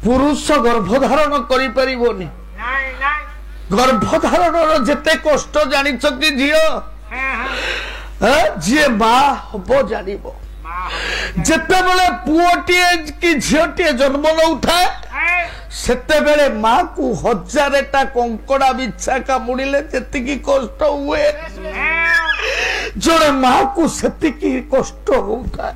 पुरुष गर्भधारण करिपरिबोनी गर्भधारण जेते कष्ट जानिछ कि झियो जी माँ हम जानिबो जेते बेले पुओटिए कि झियोटिए जन्म नउठाए सेते बेले माँ को हजारेटा कंकड़ा बिच्छा कामुड़िले जेतिकी कष्ट हुए जड़े माँ को सेतिकी कष्ट होता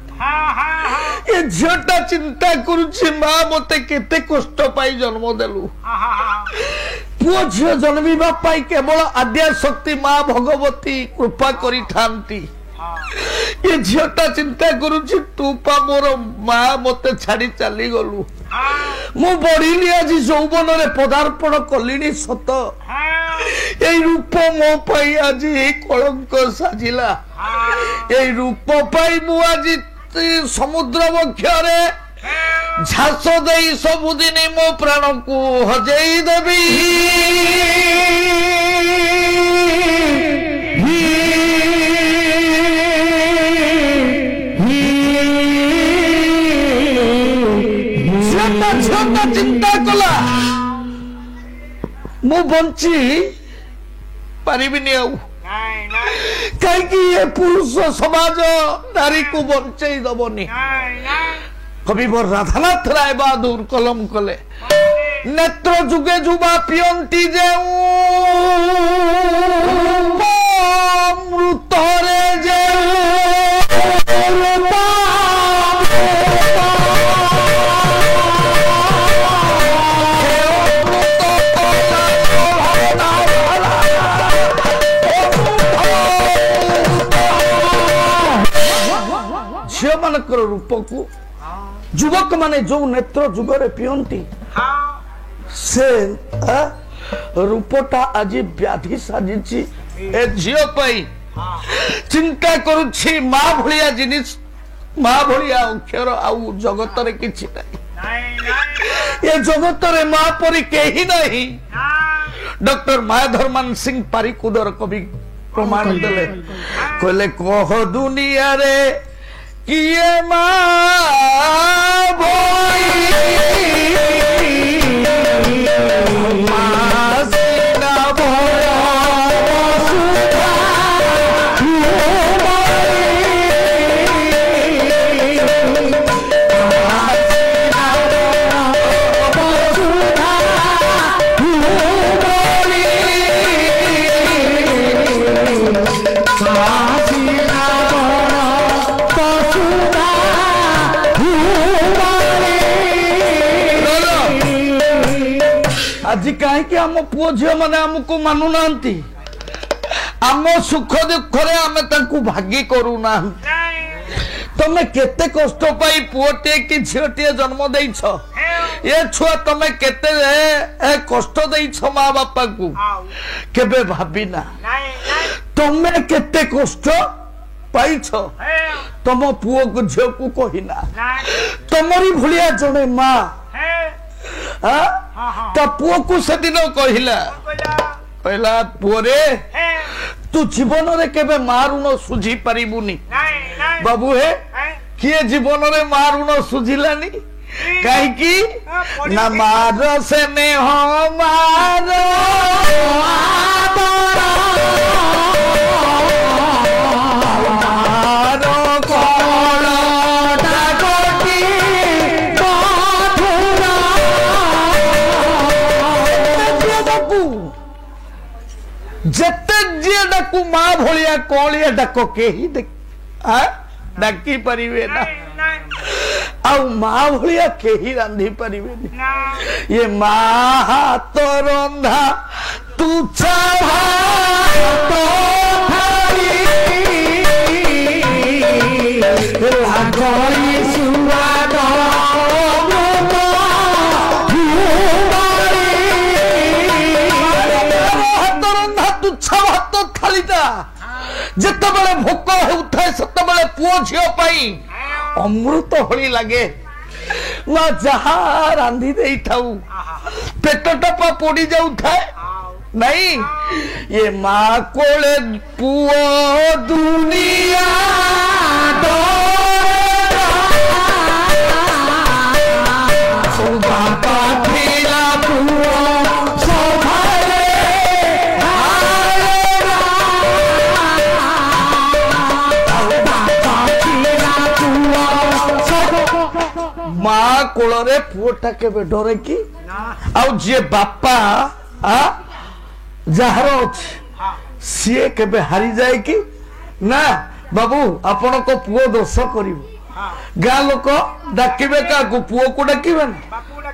ये झीटा चिंता करुछि माँ मते केते कष्ट पाई जन्म देलु पुओ झील जन्मिबा पाई केवल आद्या शक्ति माँ भगवती कृपा करी थांती ये झीटा चिंता करुछि तू पा मोर माँ मते छाड़ी चली गलु मु बढ़िली आज यौवन रे पदार्पण कलिनी सत এই रूप मो पाई आज कलंक साजिला এই रूप पाई मु आज समुद्र वक्षरे झास देई सबुदिन मो प्राण को हजेई देबी चिंता कला मु बंची पारिबिनी कहीं ये पुरुष समाज नारी को बंचई दबनी कविवर राधानाथ राय बहादुर कलम कले नेत्र जुगे जुबा पियंती जेऊ मृतरे झील मानकर रूप को युवक माने जो नेत्र जुगरे पियंती से रूपटा आज व्याधि साजिछि ए झील पाई चिंता करुछि माँ भलिया जिनिस माँ भलिया अक्षर आउ जगत रे किछि नहीं ये जगत रे माँ परि केही नहीं डॉक्टर मायाधरमान सिंह पारिकुदर कवि प्रमाण देले कहले कह दुनिया रे किए माँ आज कहीं आम पुओ झील मैंने आमको मानु ना आम सुख दुख आम भागी करूना तमें केते कष्ट पाई पुओटे कि झीलटे जन्म देइछ ये छुआ तमें केते कष्ट देइछ माँ बापा को केबे भाबिना तमें केते कष्ट पाइछ तम पुओ को झील को कहिना तमरी भलिया जने माँ ता पुओ को से दिन कहला कहला पुओ रे तू जीवन रे केबे मारुन सुझी परिबुनी बाबू हे किए जीवन रे मारुन सुझिलानी काहे की ना मार से ने हो मार जेते जे डाकू माँ भलिया कलिया डाक के ही डाकी परिवे ना आउ माँ भलिया के ही रांधी परिवे ये माँ हाथ रंधा तुच्छा जिते बड़े भोक होता सत बड़े पुओ झील पाई अमृत भली लगे माँ जहाँ रांधी दे पेट टपा पोड़ी जाऊ नहीं ये माँ कोले पुओ दुनिया बापा ମା କୋଳରେ ପୁଅଟା କେବେ ଡରେ କି? ଆଉ ଯିଏ ବାପା ଯାହାର ଅଛି ସିଏ କେବେ ହାରିଯାଏ କି? ନା ବାବୁ ଆପଣଙ୍କ ପୁଅ ଦୋଷ କରିବ, ଗାଁ ଲୋକ ଡାକିବେ କାହାକୁ? ପୁଅକୁ ଡାକିବେ ନା,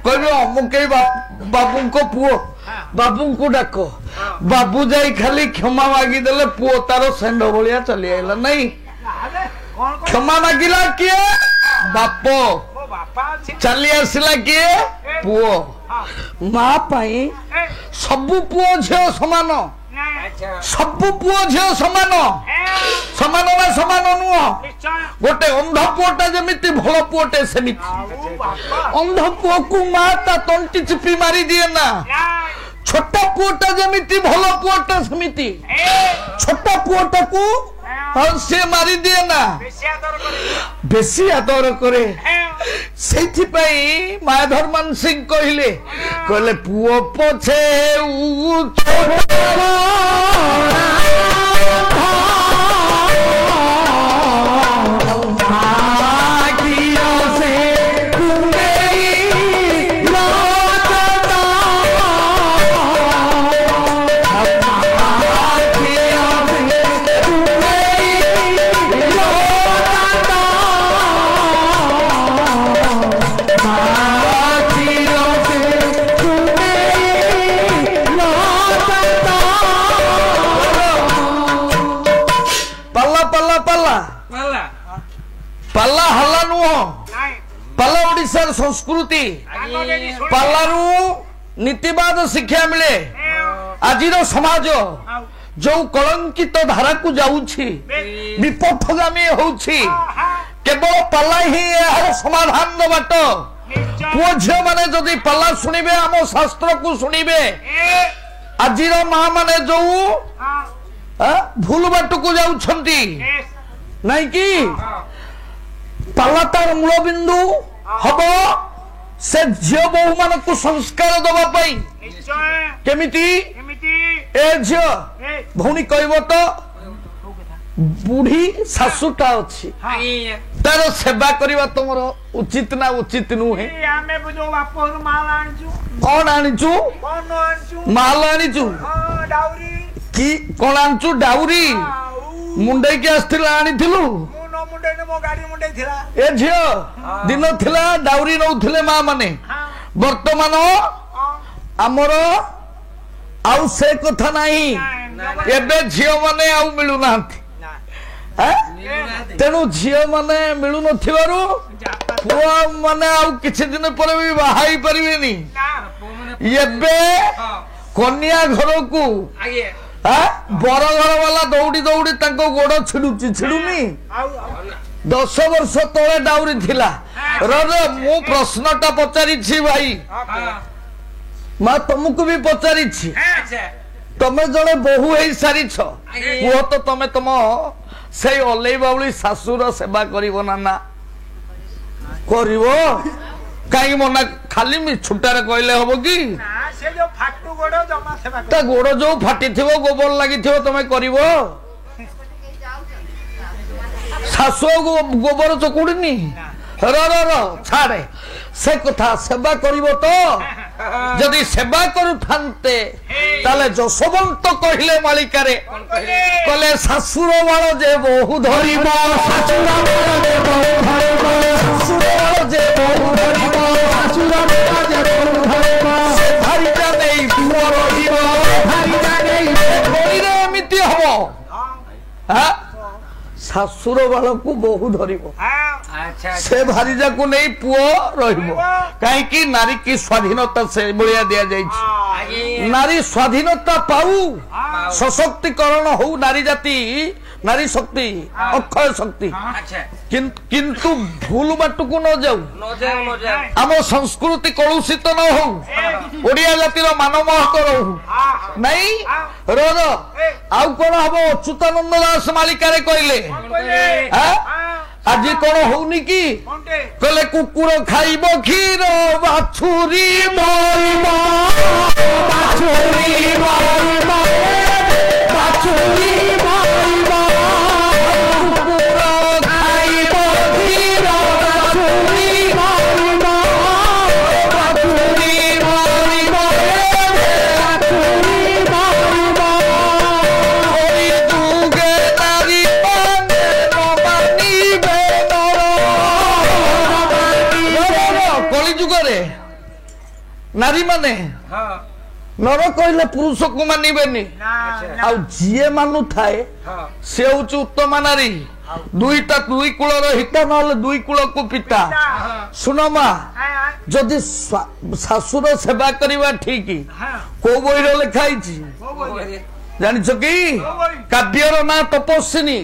କହିବେ ଅମୁକ ବାବୁଙ୍କ ପୁଅ, ବାବୁଙ୍କୁ ଡାକ। ବାବୁ ଯାଇ ଖାଲି କ୍ଷମା ମାଗିଦେଲେ ପୁଅ ତାର ଷେଣ୍ଢ ଭଳିଆ ଚାଲି ଆଇଲା। ନାଇଁ, କ୍ଷମା ମାଗିଲା କିଏ? ବାପ। ଚାଲି ଆସିଲା କିଏ? ପୁଅ। ମା ପାଇଁ ସବୁ ପୁଅ ଝିଅ ସମାନ, ସବୁ ପୁଅ ଝିଅ ସମାନ। ସମାନ ନା ସମାନ ନୁହଁ? ଗୋଟେ ଅନ୍ଧ ପୁଅଟା ଯେମିତି ଭଲ ପୁଅଟେ ସେମିତି। ଅନ୍ଧ ପୁଅକୁ ମା ତା ତଣ୍ଟି ଚିପି ମାରି ଦିଏ ନା। ଛୋଟ ପୁଅଟା ଯେମିତି ଭଲ ପୁଅଟା ସେମିତି। ଛୋଟ ପୁଅଟାକୁ ସେ ମାରି ଦିଏ ନା, ବେଶୀ ଆଦର କରେ। ସେଇଥିପାଇଁ ମାୟାଧର୍ମାନ ସିଂ କହିଲେ ପୁଅ ପଛେ ପାଲା ହଲା ନୁହଁ, ପାଲା ଓଡିଶାର ସଂସ୍କୃତି। ପାଲାରୁ ନୀତିବାଦ ଶିକ୍ଷା ମିଳେ। ଆଜିର ସମାଜ ଯୋଉ କଳଙ୍କିତ ଧାରାକୁ ଯାଉଛି, ବିପଥଗାମୀ ହଉଛି, କେବଳ ପାଲା ହିଁ ଏହାର ସମାଧାନର ବାଟ। ପୁଅ ଝିଅ ମାନେ ଯଦି ପାଲା ଶୁଣିବେ, ଆମ ଶାସ୍ତ୍ରକୁ ଶୁଣିବେ, ଆଜିର ମା ମାନେ ଯୋଉ ଭୁଲ ବାଟକୁ ଯାଉଛନ୍ତି ନାଇଁ କି? ପାଲା ତାର ମୂଳବିନ୍ଦୁ ହବ ସେ ଝିଅ ବୋହୂ ମାନଙ୍କୁ ସଂସ୍କାର ଦବା ପାଇଁ। କେମିତି? ଏ ଝିଅ ଭଉଣୀ କହିବ ତ ବୁଢୀ ଶାଶୁଟା ଅଛି, ତାର ସେବା କରିବା ତମର ଉଚିତ ନା ଉଚିତ ନୁହେଁ? କଣ ଆଣିଛୁ? ମାଲ ଆଣିଛୁ କି? କଣ ଆଣିଛୁ? ଡାଉରୀ ମୁଣ୍ଡେଇକି ଆସିଥିଲା, ଆଣିଥିଲୁ? ଏ ଝିଅ ଦିନ ଥିଲା ଡାଉରୀ ନଉଥିଲେ ମା ମାନେ। ବର୍ତ୍ତମାନ ଆମର ଆଉ ସେ କଥା ନାହିଁ। ଏବେ ଝିଅ ମାନେ ଆଉ ମିଳୁନାହାନ୍ତି। ତେଣୁ ଝିଅ ମାନେ ମିଳୁନଥିବାରୁ ପୁଅ ମାନେ ଆଉ କିଛି ଦିନ ପରେ ବି ବାହା ହେଇ ପାରିବେନି। ଏବେ କନ୍ୟା ଘରକୁ ବର ଘର ବାଲା ଦୌଡ଼ି ଦୌଡ଼ି ତାଙ୍କ ଗୋଡ ଛିଡୁଛି, ଛିଡୁନି? 10 ବର୍ଷ ତଳେ ଡାଉରୀ ଥିଲା। ମୁଁ ପ୍ରଶ୍ନଟା ପଚାରିଛି ଭାଇ, ମା ତମକୁ ବି ପଚାରିଛି। ତମେ ଜଣେ ବୋହୂ ହେଇ ସାରିଛ, କୁହ ତ ତମେ ତମ ସେଇ ଅଲେଇ ବାଉଳି ଶାଶୁର ସେବା କରିବ ନା? ନା କରିବ? କାହିଁକି ମନା? ଖାଲି ମିଛୁଟାରେ କହିଲେ ହବ କି? ତା ଗୋଡ ଯୋଉ ଫାଟିଥିବ, ଗୋବର ଲାଗିଥିବ, ତମେ କରିବ? ଶାଶୁ ଗୋବର ଚକୁଡିନି? ଛାଡେ ସେ କଥା। ସେବା କରିବ ତ? ଯଦି ସେବା କରୁଥାନ୍ତେ ତାହେଲେ ଯଶୋବନ୍ତ କହିଲେ ମାଳିକାରେ, କହିଲେ ଶାଶୁର ବାଳ ଯେ ବୋହୁ ଧରିବ, ଶାଶୁର ବାଳ ଯେ ବୋହୁ ଧରିବ, ଶାଶୁର ବାଳ ଯେ ବୋହୁ ଧରିବ, ଶାଶୁର ବାଳ ଯେ ବୋହୁ ଧରିବ, ସେ ଭାରିଟା ନେଇ ପୁଅ ରହିବ, ଭାରିଟା ନେଇ ବଳିରେ ଏମିତି ହବ। ଶାଶୁର ବାଳକୁ ବୋହୁ ଧରିବ, ସେ ଭାରିଜାକୁ ନେଇ ପୁଅ ରହିବ। କାହିଁକି? ନାରୀ କି ସ୍ୱାଧୀନତା ସେ ଭଳିଆ ଦିଆଯାଇଛି। ନାରୀ ସ୍ୱାଧୀନତା ପାଉ, ସଶକ୍ତିକରଣ ହଉ ନାରୀ ଜାତି, ନାରୀ ଶକ୍ତି, ଅକ୍ଷୟ ଶକ୍ତି। କିନ୍ତୁ ଭୁଲ ବାଟକୁ ନ ଯାଉ, ଆମ ସଂସ୍କୃତି କଳୁଷିତ ନ ହଉ, ଓଡିଆ ଜାତିର ମାନମହକ ରହୁ। ନାଇଁ ଆଉ କଣ ହବ? ଅଚ୍ୟୁତାନନ୍ଦ ଦାସ ମାଳିକାରେ କହିଲେ, ଆଜି କଣ ହଉନି କି? କହିଲେ କୁକୁର ଖାଇବ କ୍ଷୀର, ବାଛୁରୀ ମରିବ, ବାଛୁରୀ ମରିବ, ବାଛୁରୀ ମରିବ, କୁକୁର ଖାଇବ କ୍ଷୀର, ବାଛୁରୀ ମରିବ, नारी माने नर कहले पुरुष को मानिबेनी आ जीए मानु थाए से होची उत्तम नारी दुईटा दुई कुलर हिता नहले दुई कुल को पिता सुनो मा जदि शाशुर सेवा करवा ठीक को बही लिखाई जानिछ कि काव्यर ना तपस्विनी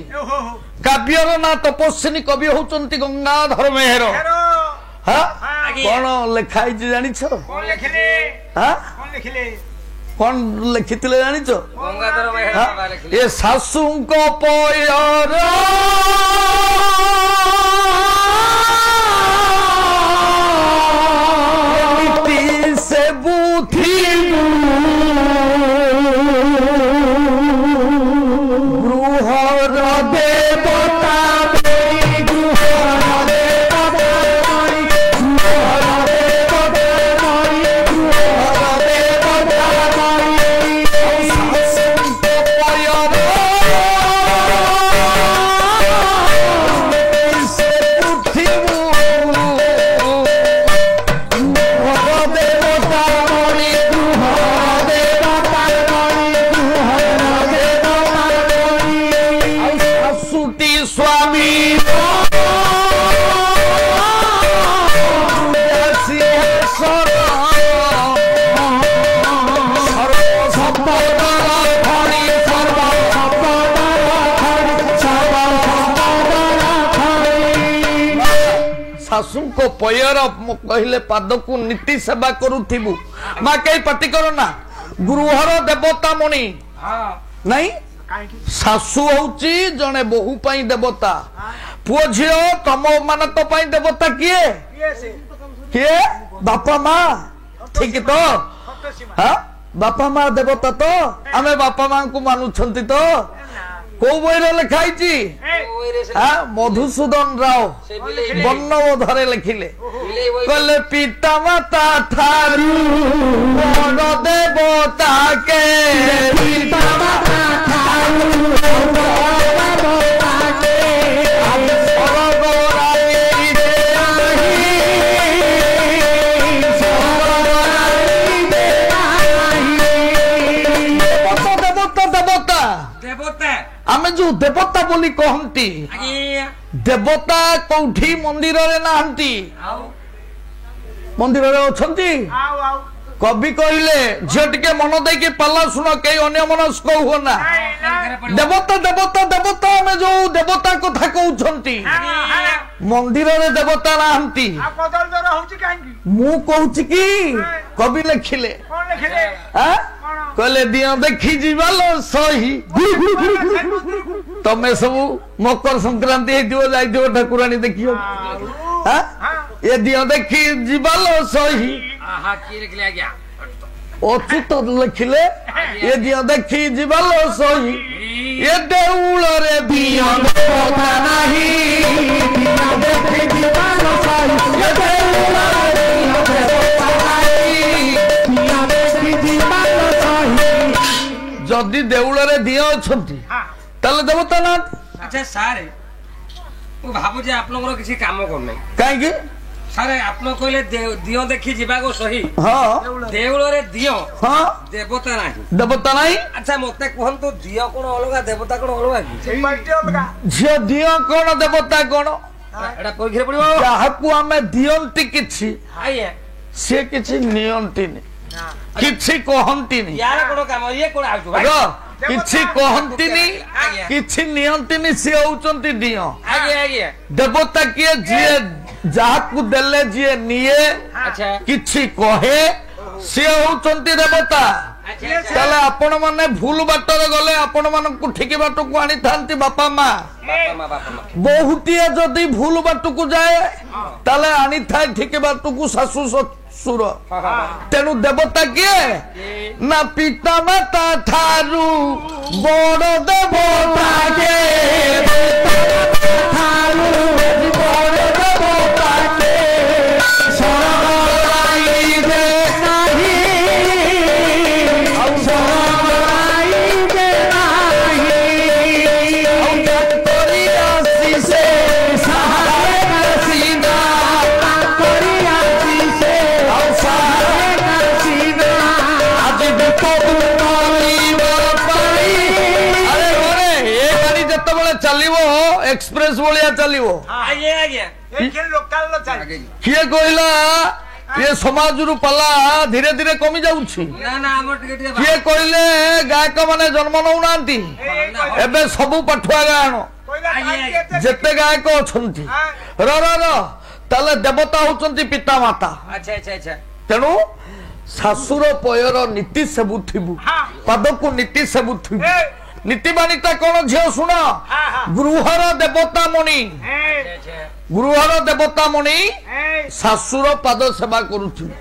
काव्यर ना तपस्विनी कवि होचंती गंगाधर मेहर कौन लिखाई जानिछ कौन लिखिले जानिछ ये शाशु पयर से बुद्धि गृहर देवता शाशु को पयर कहले पाद को नीति सेवा करुथिबु माँ कई पाटी करो ना गृहर देवता मणि नहीं शाशु होची जने बहु पाई देवता पुओ झियो तम मानक पाई देवता किए किए बापा माँ ठीक तो हाँ बापा माँ देवता तो आमे बापा माँ को मानुछंती तो को बही लिखाई मधुसूदन राव वर्णबोधरे लिखिले कहले पिता माता थारू बड़ देवता के पिता माता थारू आमे जो देवता बोली कहती देवता कौठी मंदिर रे नाहंती मंदिर रे अछंती कवि कहले झियो टिके मन दे के पाला सुन के अन्य मनस्क हो ना देवता देवता देवता आमे जो देवता कथा कहउछंती मंदिर रे देवता नाहंती मु कहउछि की कवि लिखिले कहले दियो देखी जीवालो सही तमे सब मकर संक्रांति हेतियो जाइथियो ठाकुरानी देखियो ये दियो देखी जीवालो सही की लिखले गया अचुत लिखिले ये दियो देखी जीवालो सही ये देउल रे दियो देवता नाही दियो देखी जीवालो सही ये देउल रे दियो देवता नाही दियो देखी जीवालो सही जदी देउल रे दियो अछंती तले देवता ना अच्छा सारे वो भाबु जे आप लोगन किसी काम कर नै काहे की सारे आप लोग कहले दियो देखी जीवा को सही हां देउल रे दियो हां देवता नाही देवता नाही अच्छा मते कहन तो दियो कोन अलगा देवता कोन अलगा की बाटे अलगा जे दियो कोन देवता कोन एडा परीक्षा पड़िबो जाहाकू हमें दियंती किछि आइए से किछि नियंती नि किछि कहंती नि यार कोन काम ये कोन आजु भाई किछि कहंती नि किछि नियंती नि से होचंती दियो आगे आगे देवता किए जे जाहाकू देले जे निये अच्छा किछि कहे से होचंती देवता ताले आपण माने भूल बाटर गले आपण मान को ठीक बाट को आनी थांती बापा मां बहुतिए जदी भूल बाट को जाए ताले आनी थाई ठीक बाट को सासु ससुर तेनु देवता किए ना पिता माता थारू बड़ देवता के थारू बड़ देवता के सरलाई दे नाही ବିଜନେସ ଭଳିଆ ଚାଲିବ। ଆଜ୍ଞା ଆଜ୍ଞା ଲୋକାଲ କିଏ କହିଲା ଏ ସମାଜରୁ ପାଲା ଧୀରେ ଧୀରେ କମି ଯାଉଛି? ନା ନା ଆମର ଟିକେ ଟିକେ କିଏ କହିଲେ ଗାୟକ ମାନେ ଜନ୍ମ ନଉନାହାନ୍ତି? ଏବେ ସବୁ ପାଠୁଆ ଗାୟନ ଯେତେ ଗାୟକ ଅଛନ୍ତି ର ତାହେଲେ ଦେବତା ହଉଛନ୍ତି ପିତା ମାତା। ଆଚ୍ଛା ଆଚ୍ଛା ଆଚ୍ଛା ତେଣୁ ଶାଶୁର ପୟର ନୀତି ସେବୁଥିବୁ, ପାଦକୁ ନୀତି ସେବୁଥିବୁ। ନୀତିବାଣୀଟା କଣ ଝିଅ ଶୁଣ, ଗୃହର ଦେବତା ମଣି, ଆଚ୍ଛା ଗୃହର ଦେବତା ମଣି ଶାଶୁର ପାଦ ସେବା କରୁଥିବୁ।